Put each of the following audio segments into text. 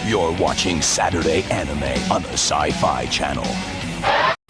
You're watching Saturday Anime on the Sci-Fi Channel.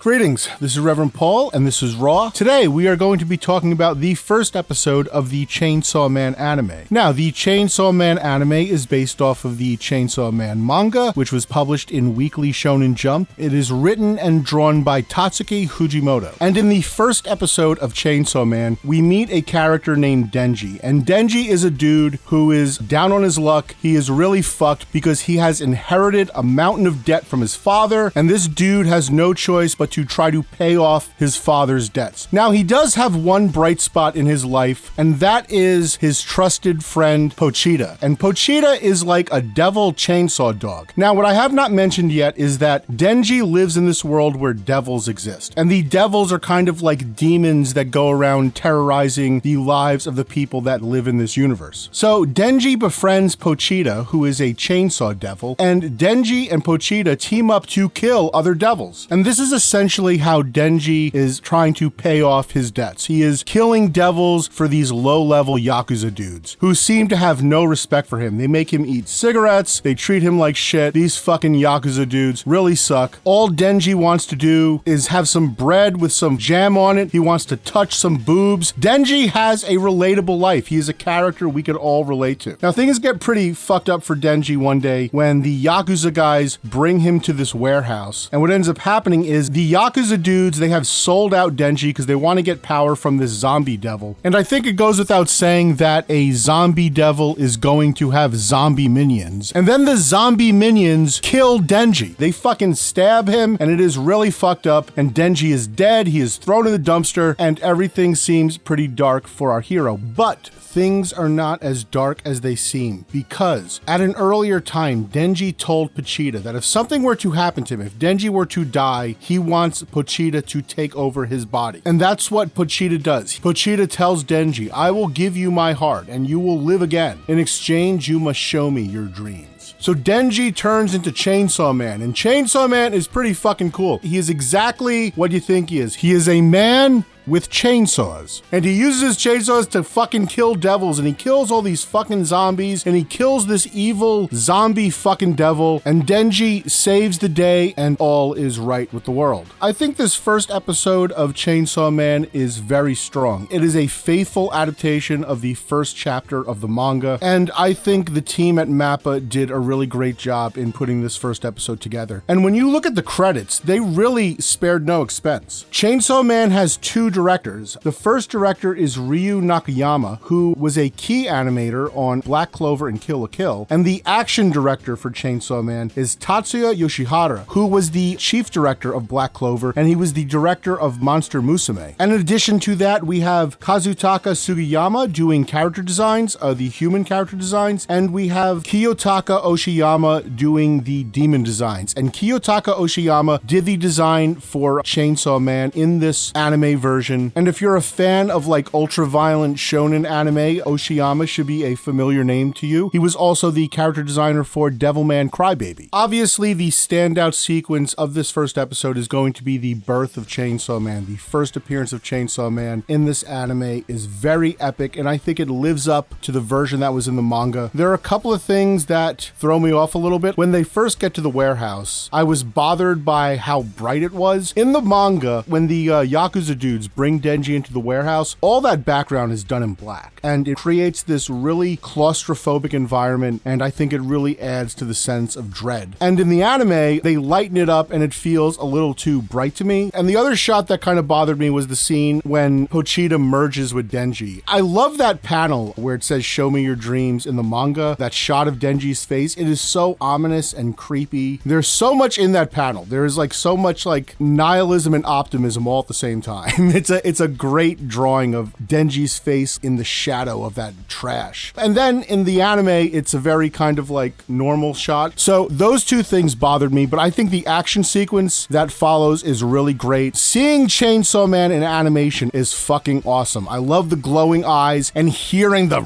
Greetings, this is Reverend Paul, and this is Raw. Today, we are going to be talking about the first episode of the Chainsaw Man anime. Now, the Chainsaw Man anime is based off of the Chainsaw Man manga, which was published in Weekly Shonen Jump. It is written and drawn by Tatsuki Fujimoto. And in the first episode of Chainsaw Man, we meet a character named Denji. And Denji is a dude who is down on his luck. He is really fucked because he has inherited a mountain of debt from his father, and this dude has no choice but to try to pay off his father's debts. Now, he does have one bright spot in his life, and that is his trusted friend Pochita. And Pochita is like a devil chainsaw dog. Now, what I have not mentioned yet is that Denji lives in this world where devils exist. And the devils are kind of like demons that go around terrorizing the lives of the people that live in this universe. So Denji befriends Pochita, who is a chainsaw devil, and Denji and Pochita team up to kill other devils. And this is essentially how Denji is trying to pay off his debts. He is killing devils for these low-level Yakuza dudes who seem to have no respect for him. They make him eat cigarettes, they treat him like shit. These fucking Yakuza dudes really suck. All Denji wants to do is have some bread with some jam on it. He wants to touch some boobs. Denji has a relatable life. He is a character we could all relate to. Now, things get pretty fucked up for Denji one day when the Yakuza guys bring him to this warehouse. And what ends up happening is the Yakuza dudes, they have sold out Denji because they want to get power from this zombie devil. And I think it goes without saying that a zombie devil is going to have zombie minions. And then the zombie minions kill Denji. They fucking stab him, and it is really fucked up. And Denji is dead, he is thrown in the dumpster, and everything seems pretty dark for our hero. But things are not as dark as they seem, because at an earlier time, Denji told Pochita that if something were to happen to him, if Denji were to die, he wants Pochita to take over his body. And that's what Pochita does. Pochita tells Denji, I will give you my heart and you will live again. In exchange, you must show me your dreams. So Denji turns into Chainsaw Man, and Chainsaw Man is pretty fucking cool. He is exactly what you think he is. He is a man with chainsaws. And he uses his chainsaws to fucking kill devils, and he kills all these fucking zombies, and he kills this evil zombie fucking devil, and Denji saves the day, and all is right with the world. I think this first episode of Chainsaw Man is very strong. It is a faithful adaptation of the first chapter of the manga, and I think the team at MAPPA did a really great job in putting this first episode together. And when you look at the credits, they really spared no expense. Chainsaw Man has two directors. The first director is Ryu Nakayama, who was a key animator on Black Clover and Kill la Kill, and the action director for Chainsaw Man is Tatsuya Yoshihara, who was the chief director of Black Clover, and he was the director of Monster Musume. And in addition to that, we have Kazutaka Sugiyama doing character designs, the human character designs, and we have Kiyotaka Oshiyama doing the demon designs. And Kiyotaka Oshiyama did the design for Chainsaw Man in this anime version. And if you're a fan of like ultra-violent shonen anime, Oshiyama should be a familiar name to you. He was also the character designer for Devilman Crybaby. Obviously, the standout sequence of this first episode is going to be the birth of Chainsaw Man. The first appearance of Chainsaw Man in this anime is very epic, and I think it lives up to the version that was in the manga. There are a couple of things that throw me off a little bit. When they first get to the warehouse, I was bothered by how bright it was. In the manga, when the Yakuza dudes bring Denji into the warehouse, all that background is done in black, and it creates this really claustrophobic environment, and I think it really adds to the sense of dread. And in the anime, they lighten it up and it feels a little too bright to me. And the other shot that kind of bothered me was the scene when Pochita merges with Denji. I love that panel where it says show me your dreams in the manga, that shot of Denji's face. It is so ominous and creepy. There's so much in that panel. There is like so much like nihilism and optimism all at the same time. It's a great drawing of Denji's face in the shadow of that trash. And then in the anime, it's a very kind of like normal shot. So those two things bothered me, but I think the action sequence that follows is really great. Seeing Chainsaw Man in animation is fucking awesome. I love the glowing eyes and hearing the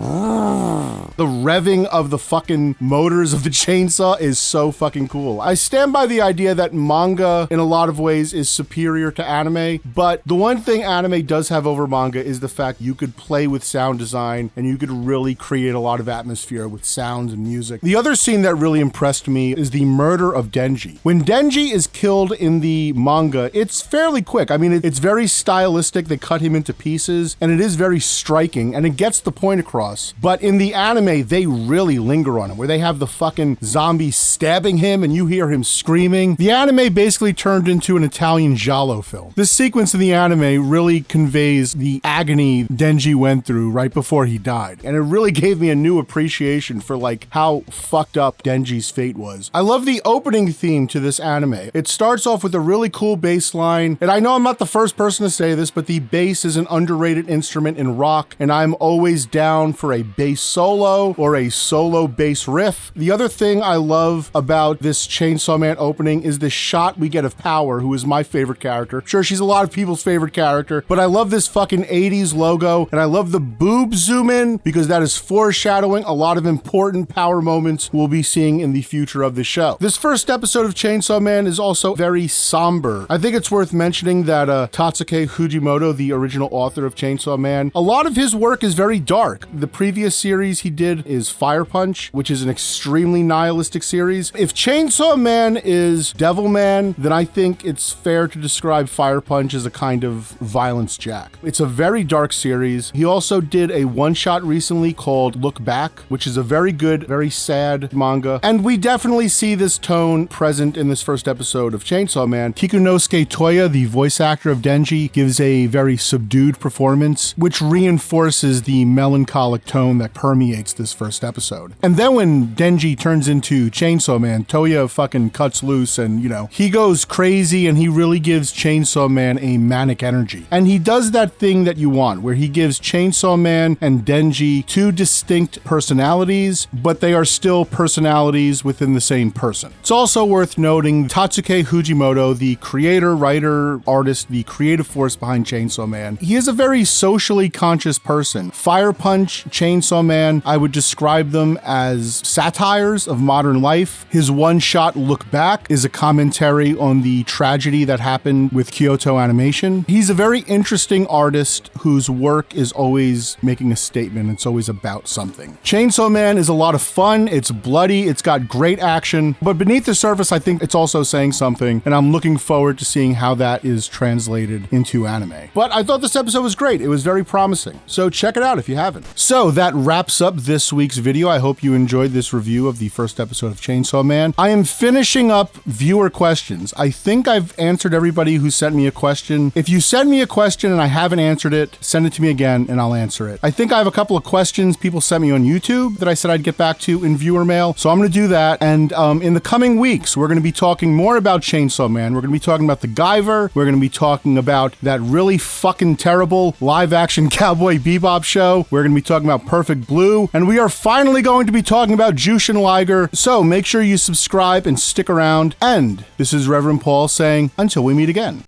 revving of the fucking motors of the chainsaw is so fucking cool. I stand by the idea that manga in a lot of ways is superior to anime, but the one thing thing anime does have over manga is the fact you could play with sound design and you could really create a lot of atmosphere with sounds and music. The other scene that really impressed me is the murder of Denji. When Denji is killed in the manga, it's fairly quick. I mean, it's very stylistic. They cut him into pieces, and it is very striking, and it gets the point across. But in the anime, they really linger on him, where they have the fucking zombie stabbing him, and you hear him screaming. The anime basically turned into an Italian giallo film. This sequence in the anime really conveys the agony Denji went through right before he died, and it really gave me a new appreciation for like how fucked up Denji's fate was. I love the opening theme to this anime. It starts off with a really cool bass line, and I know I'm not the first person to say this, but the bass is an underrated instrument in rock, and I'm always down for a bass solo or a solo bass riff. The other thing I love about this Chainsaw Man opening is the shot we get of Power, who is my favorite character. Sure, she's a lot of people's favorite character, but I love this fucking 80s logo, and I love the boob zoom in because that is foreshadowing a lot of important Power moments we'll be seeing in the future of the show. This first episode of Chainsaw Man is also very somber. I think it's worth mentioning that Tatsuki Fujimoto, the original author of Chainsaw Man, a lot of his work is very dark. The previous series he did is Fire Punch, which is an extremely nihilistic series. If Chainsaw Man is Devilman, then I think it's fair to describe Fire Punch as a kind of Violence Jack. It's a very dark series. He also did a one-shot recently called Look Back, which is a very good, very sad manga. And we definitely see this tone present in this first episode of Chainsaw Man. Kikunosuke Toya, the voice actor of Denji, gives a very subdued performance, which reinforces the melancholic tone that permeates this first episode. And then when Denji turns into Chainsaw Man, Toya fucking cuts loose and, you know, he goes crazy and he really gives Chainsaw Man a manic energy. And he does that thing that you want, where he gives Chainsaw Man and Denji two distinct personalities, but they are still personalities within the same person. It's also worth noting Tatsuki Fujimoto, the creator, writer, artist, the creative force behind Chainsaw Man. He is a very socially conscious person. Fire Punch, Chainsaw Man, I would describe them as satires of modern life. His one-shot Look Back is a commentary on the tragedy that happened with Kyoto Animation. He's a very interesting artist whose work is always making a statement. It's always about something. Chainsaw Man is a lot of fun. It's bloody. It's got great action. But beneath the surface, I think it's also saying something, and I'm looking forward to seeing how that is translated into anime. But I thought this episode was great. It was very promising. So check it out if you haven't. So that wraps up this week's video. I hope you enjoyed this review of the first episode of Chainsaw Man. I am finishing up viewer questions. I think I've answered everybody who sent me a question. If you send me a question and I haven't answered it, send it to me again and I'll answer it. I think I have a couple of questions people sent me on YouTube that I said I'd get back to in viewer mail. So I'm going to do that. And in the coming weeks, we're going to be talking more about Chainsaw Man. We're going to be talking about the Guyver. We're going to be talking about that really fucking terrible live action Cowboy Bebop show. We're going to be talking about Perfect Blue. And we are finally going to be talking about Jushin Liger. So make sure you subscribe and stick around. And this is Reverend Paul saying, until we meet again.